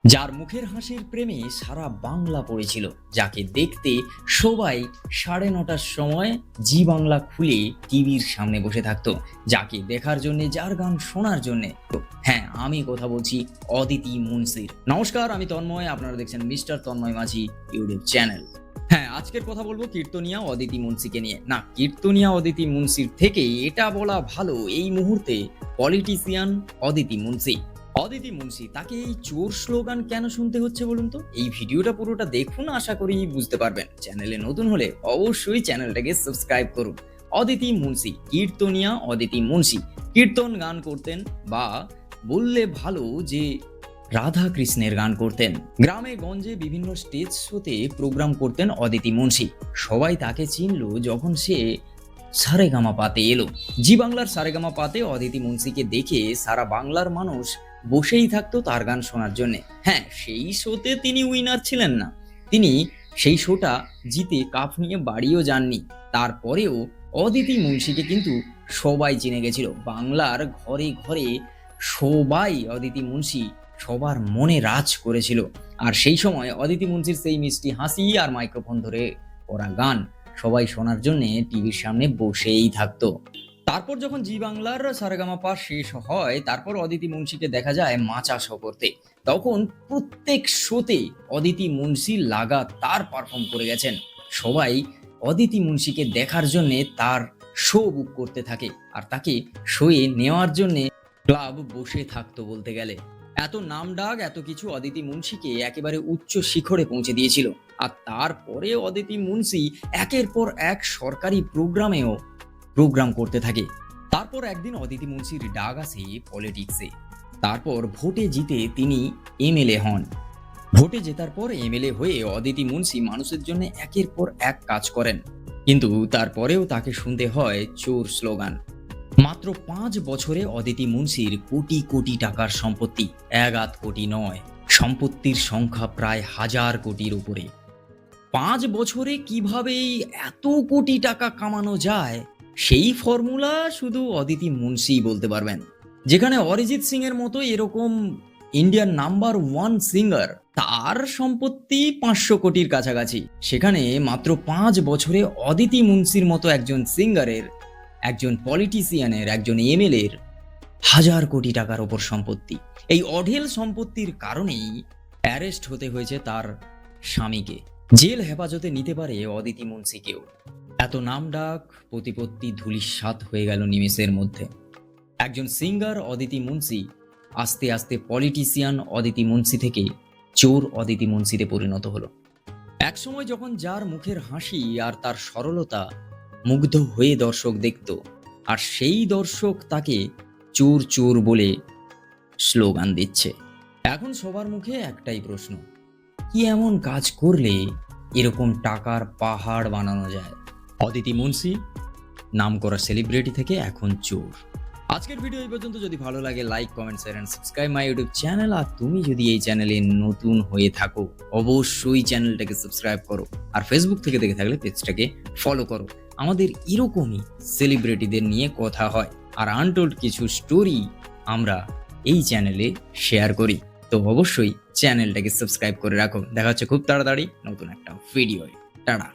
যার মুখের হাসির প্রেমে সারা বাংলা পড়েছিল, যাকে দেখতে সবাই 9:30টার সময় জি বাংলা খুলে টিভির সামনে বসে থাকতো, যাকে দেখার জন্য, যার গান শোনার জন্য। হ্যাঁ, আমি কথা বলছি অদিতি মুন্সির। নমস্কার, আমি তন্ময়, আপনারা দেখছেন মিস্টার তন্ময় মাঝি ইউটিউব চ্যানেল। হ্যাঁ, আজকের কথা বলবো কীর্তনিয়া অদিতি মুন্সিকে নিয়ে। না, কীর্তনিয়া অদিতি মুন্সির থেকে এটা বলা ভালো এই মুহূর্তে পলিটিশিয়ান অদিতি মুন্সি। অদিতি মুন্সি, তাকে এই চোর স্লোগান কেন শুনতে হচ্ছে বলুন তো? এই ভিডিওটা পুরোটা দেখুন, আশা করি বুঝতে পারবেন। চ্যানেলে নতুন হলে অবশ্যই চ্যানেলটাকে সাবস্ক্রাইব করুন। অদিতি মুন্সি, কীর্তনিয়া অদিতি মুন্সি কীর্তন গান করতেন, বা বললে ভালো যে রাধা কৃষ্ণের গান করতেন। গ্রামে গঞ্জে বিভিন্ন স্টেজ শোতে প্রোগ্রাম করতেন অদিতি মুন্সি। সবাই তাকে চিনল যখন সে সারেগামা পাতে এলো। জি বাংলার সারেগামা পাতে অদিতি মুন্সিকে দেখে সারা বাংলার মানুষ বসেই থাকতো তার গান শোনার জন্য। হ্যাঁ, সেই শোতে তিনি উইনার ছিলেন না, তিনি সেই শোটা জিতে কাপ নিয়ে বাড়িও যাননি। তারপরেও অদিতি মুন্সিকে কিন্তু সবাই চিনে গেছিল। বাংলার ঘরে ঘরে সবাই অদিতি মুন্সি সবার মনে রাজ করেছিল। আর সেই সময় অদিতি মুন্সির সেই মিষ্টি হাসি আর মাইক্রোফোন ধরে করা গান সবাই শোনার জন্য টিভির সামনে বসেই থাকতো। তারপর যখন জি বাংলার সারেগামাপা শেষ হয়, তারপর অদিতি মুন্সিকে দেখা যায় মাচা শো করতে। তখন প্রত্যেক শোতে অদিতি মুন্সি লাগাতার পারফর্ম করে গেছেন। সবাই অদিতি মুন্সিকে দেখার জন্য তার শো বুক করতে থাকে, আর তাকে শোয়ে নেওয়ার জন্য ক্লাব বসে থাকতো বলতে গেলে। এত নাম ডাক, এত কিছু অদিতি মুন্সিকে একেবারে উচ্চ শিখরে পৌঁছে দিয়েছিল। আর তারপরে অদিতি মুন্সি একের পর এক সরকারি প্রোগ্রাম করতে থাকে। তারপর একদিন অদিতি মুন্সির ডাক আসে পলিটিক্সে। তারপর ভোটে জিতে তিনি এমএলএ হন। ভোটে জেতার পর এমএলএ হয়ে অদিতি মুন্সি মানুষের জন্য একের পর এক কাজ করেন, কিন্তু তারপরেও তাকে শুনতে হয় চোর স্লোগান। মাত্র 5 বছরে অদিতি মুন্সির কোটি কোটি টাকার সম্পত্তি, 1 কোটি নয়, সম্পত্তির সংখ্যা প্রায় 1000 কোটির উপরে। 5 বছরে কিভাবে এত কোটি টাকা কামানো যায়, সেই ফর্মুলা শুধু অদিতি মুন্সি বলতে পারবেন। যেখানে অরিজিৎ সিং এর মতো এরকম ইন্ডিয়ার নাম্বার 1 সিঙ্গার, তার সম্পত্তি 500 কোটির কাছাকাছি, সেখানে মাত্র 5 বছরে অদিতি মুন্সির মতো একজন সিঙ্গারের, একজন পলিটিশিয়ানের, একজন এমএলএর 1000 কোটি টাকার ওপর সম্পত্তি। এই অঢেল সম্পত্তির কারণেই অ্যারেস্ট হতে হয়েছে তার স্বামীকে। জেল হেফাজতে নিতে পারে অদিতি মুন্সিকেও। এত নাম ডাক, প্রতিপত্তি ধূলিসাৎ হয়ে গেল নিমেষের মধ্যে। একজন সিঙ্গার অদিতি মুন্সি আস্তে আস্তে পলিটিশিয়ান অদিতি মুন্সি থেকে চোর অদিতি মুন্সিতে পরিণত হলো। একসময় যখন যার মুখের হাসি আর তার সরলতা মুগ্ধ হয়ে দর্শক দেখত, আর সেই দর্শক তাকে চোর চোর বলে স্লোগান দিচ্ছে। এখন সবার মুখে একটাই প্রশ্ন, কি এমন কাজ করলে এরকম টাকার পাহাড় বানানো যায়? অদিতি মুন্সি নামকরা সেলিব্রিটি থেকে এখন চোর। আজকের ভিডিও এই পর্যন্ত। যদি ভালো লাগে like, comment, share and subscribe my YouTube channel. আর তুমি যদি এই চ্যানেলে নতুন হয়ে থাকো, অবশ্যই চ্যানেলটাকে সাবস্ক্রাইব করো। আর ফেসবুক থেকে দেখে থাকলে পেজটাকে ফলো করো। আমাদের এরকমই সেলিব্রিটিদের নিয়ে কথা হয়, আর আনটোল্ড কিছু স্টোরি আমরা এই চ্যানেলে শেয়ার করি। তো অবশ্যই চ্যানেলটাকে সাবস্ক্রাইব করে রাখো। দেখা হচ্ছে খুব তাড়াতাড়ি নতুন একটা ভিডিও। টাটা।